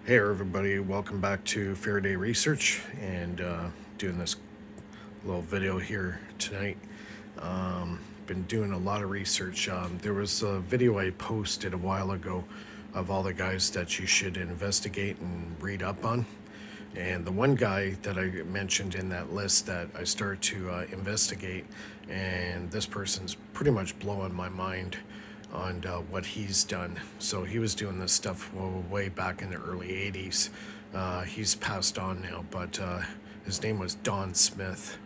Hey everybody, welcome back to Faraday Research and doing this little video here tonight. Been doing a lot of research. There was a video I posted a while ago of all the guys that you should investigate and read up on. And the one guy that I mentioned in that list that I started to investigate, and this person's pretty much blowing my mind on what he's done. So he was doing this stuff way back in the early 80s. He's passed on now, but his name was Don Smith,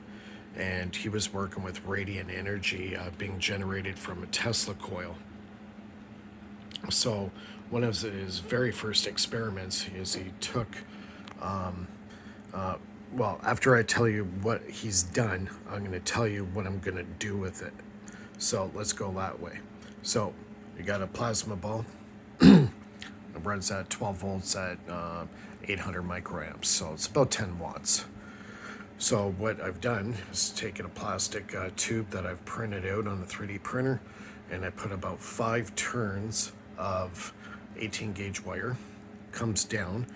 and he was working with radiant energy being generated from a Tesla coil. So one of his very first experiments is he took well, after I tell you what he's done, I'm going to tell you what I'm going to do with it. So let's go that way. So you got a plasma ball. It runs at 12 volts at 800 microamps. So it's about 10 watts. So what I've done is taken a plastic tube that I've printed out on a 3D printer, and I put about 5 turns of 18 gauge wire, comes down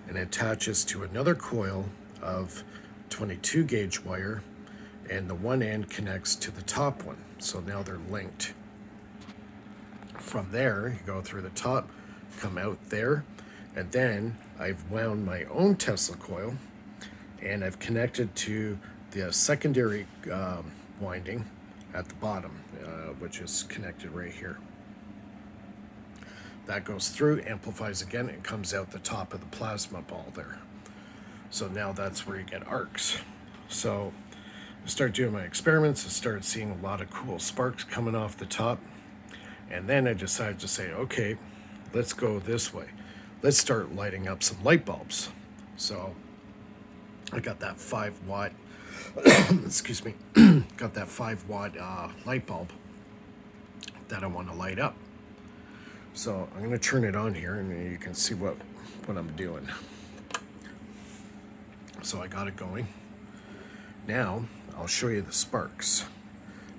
and attaches to another coil of 22 gauge wire, and the one end connects to the top one. So now they're linked. From there, you go through the top, come out there, and then I've wound my own Tesla coil, and I've connected to the secondary winding at the bottom, which is connected right here. That goes through, amplifies again, and comes out the top of the plasma ball there. So now that's where you get arcs. So I started doing my experiments. I started seeing a lot of cool sparks coming off the top. And then I decided to say, okay, let's go this way. Let's start lighting up some light bulbs. So I got that 5 watt, excuse me, got that 5 watt light bulb that I want to light up. So I'm going to turn it on here and you can see what I'm doing. So I got it going. Now I'll show you the sparks.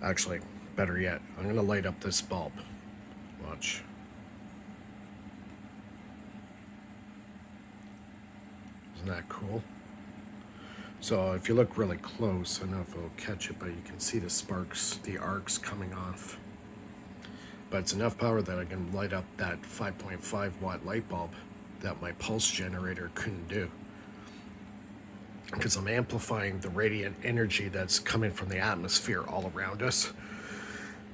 Actually, better yet, I'm going to light up this bulb. Watch. Isn't that cool? So if you look really close, I don't know if it'll catch it, but you can see the sparks, the arcs coming off. But it's enough power that I can light up that 5.5 watt light bulb that my pulse generator couldn't do. Because I'm amplifying the radiant energy that's coming from the atmosphere all around us.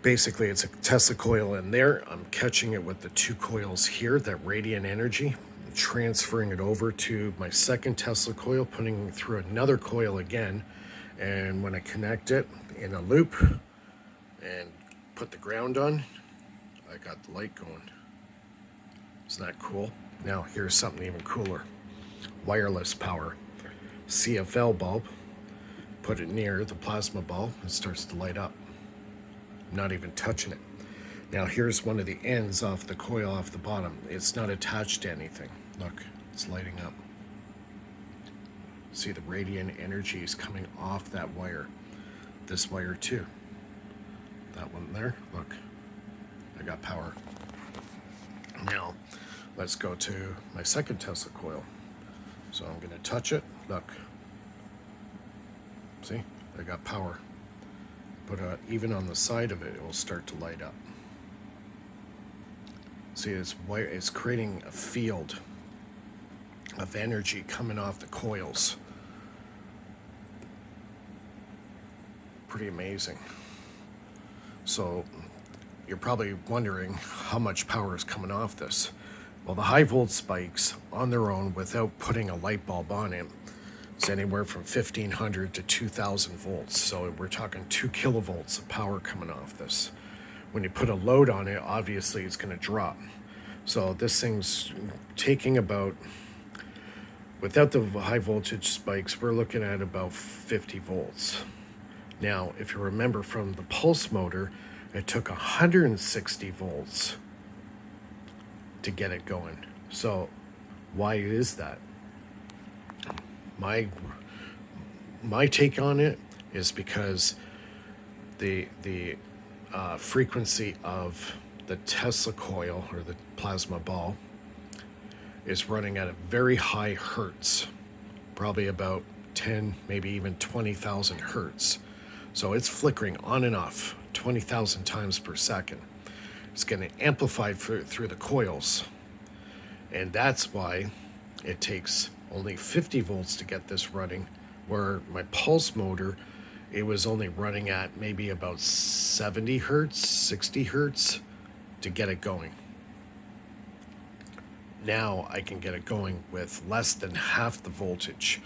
Basically, it's a Tesla coil in there. I'm catching it with the 2 coils here, that radiant energy, transferring it over to my second Tesla coil, putting it through another coil again. And when I connect it in a loop and put the ground on, I got the light going. Isn't that cool? Now here's something even cooler. Wireless power. CFL bulb. Put it near the plasma bulb. It starts to light up. I'm not even touching it. Now here's one of the ends off the coil off the bottom. It's not attached to anything. Look, it's lighting up. See, the radiant energy is coming off that wire. This wire too. That one there, look. I got power. Now, let's go to my second Tesla coil. So I'm going to touch it. Look. See? I got power. But even on the side of it, it will start to light up. See, it's creating a field of energy coming off the coils. Pretty amazing. So you're probably wondering how much power is coming off this. Well, the high volt spikes on their own without putting a light bulb on it is anywhere from 1500 to 2000 volts. So we're talking 2 kilovolts of power coming off this. When you put a load on it, obviously it's going to drop. So this thing's taking about, without the high voltage spikes, we're looking at about 50 volts. Now, if you remember from the pulse motor, it took 160 volts to get it going. So why is that? My take on it is because the frequency of the Tesla coil or the plasma ball is running at a very high hertz, probably about 10, maybe even 20,000 hertz. So it's flickering on and off 20,000 times per second. It's getting amplified through the coils. And that's why it takes only 50 volts to get this running, where my pulse motor, it was only running at maybe about 70 hertz, 60 hertz to get it going. Now I can get it going with less than half the voltage.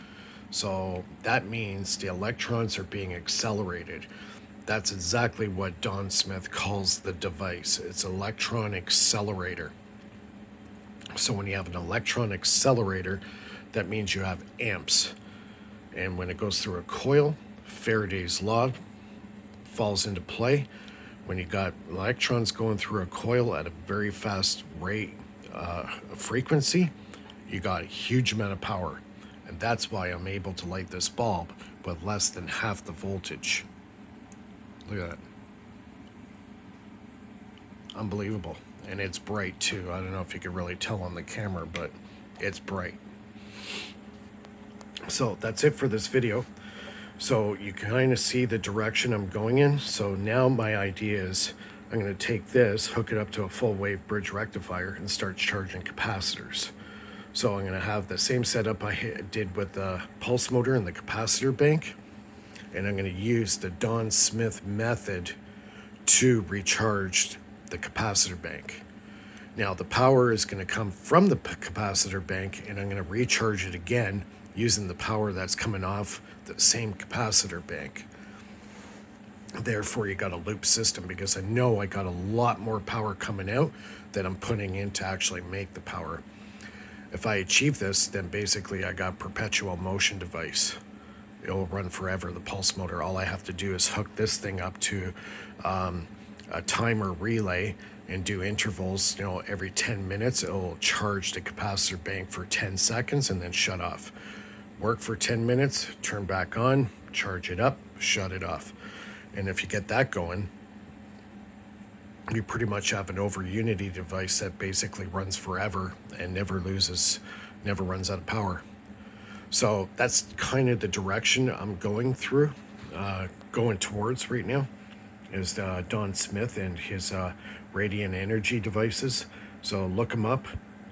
So that means the electrons are being accelerated. That's exactly what Don Smith calls the device. It's an electron accelerator. So when you have an electron accelerator, that means you have amps. And when it goes through a coil, Faraday's law falls into play. When you got electrons going through a coil at a very fast rate, frequency, you got a huge amount of power. And that's why I'm able to light this bulb with less than half the voltage. Look at that. Unbelievable. And it's bright too. I don't know if you can really tell on the camera, but it's bright. So that's it for this video. So you kind of see the direction I'm going in. So now my idea is I'm going to take this, hook it up to a full wave bridge rectifier and start charging capacitors. So I'm going to have the same setup I did with the pulse motor and the capacitor bank. And I'm going to use the Don Smith method to recharge the capacitor bank. Now the power is going to come from the capacitor bank, and I'm going to recharge it again using the power that's coming off the same capacitor bank. Therefore, you got a loop system, because I know I got a lot more power coming out than I'm putting in to actually make the power. If I achieve this, then basically I got perpetual motion device. It'll run forever, the pulse motor. All I have to do is hook this thing up to a timer relay and do intervals. Every 10 minutes, it'll charge the capacitor bank for 10 seconds and then shut off. Work for 10 minutes, turn back on, charge it up, shut it off. And if you get that going, you pretty much have an over unity device that basically runs forever and never runs out of power. So that's kind of the direction I'm going towards right now, is Don Smith and his radiant energy devices. So look him up,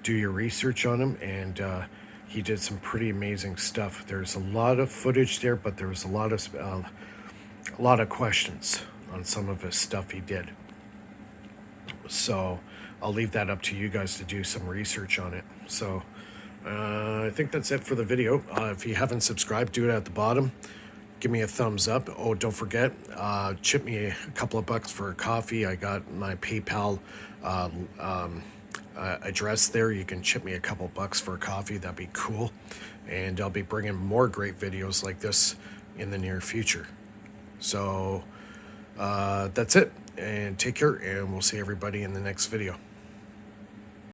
do your research on him, and he did some pretty amazing stuff. There's a lot of footage there, but there was a lot of questions on some of his stuff he did. So I'll leave that up to you guys to do some research on it. So I think that's it for the video. If you haven't subscribed, do it at the bottom. Give me a thumbs up. Oh, don't forget, chip me a couple of bucks for a coffee. I got my PayPal address there. You can chip me a couple bucks for a coffee. That'd be cool. And I'll be bringing more great videos like this in the near future. So that's it. And take care, and we'll see everybody in the next video.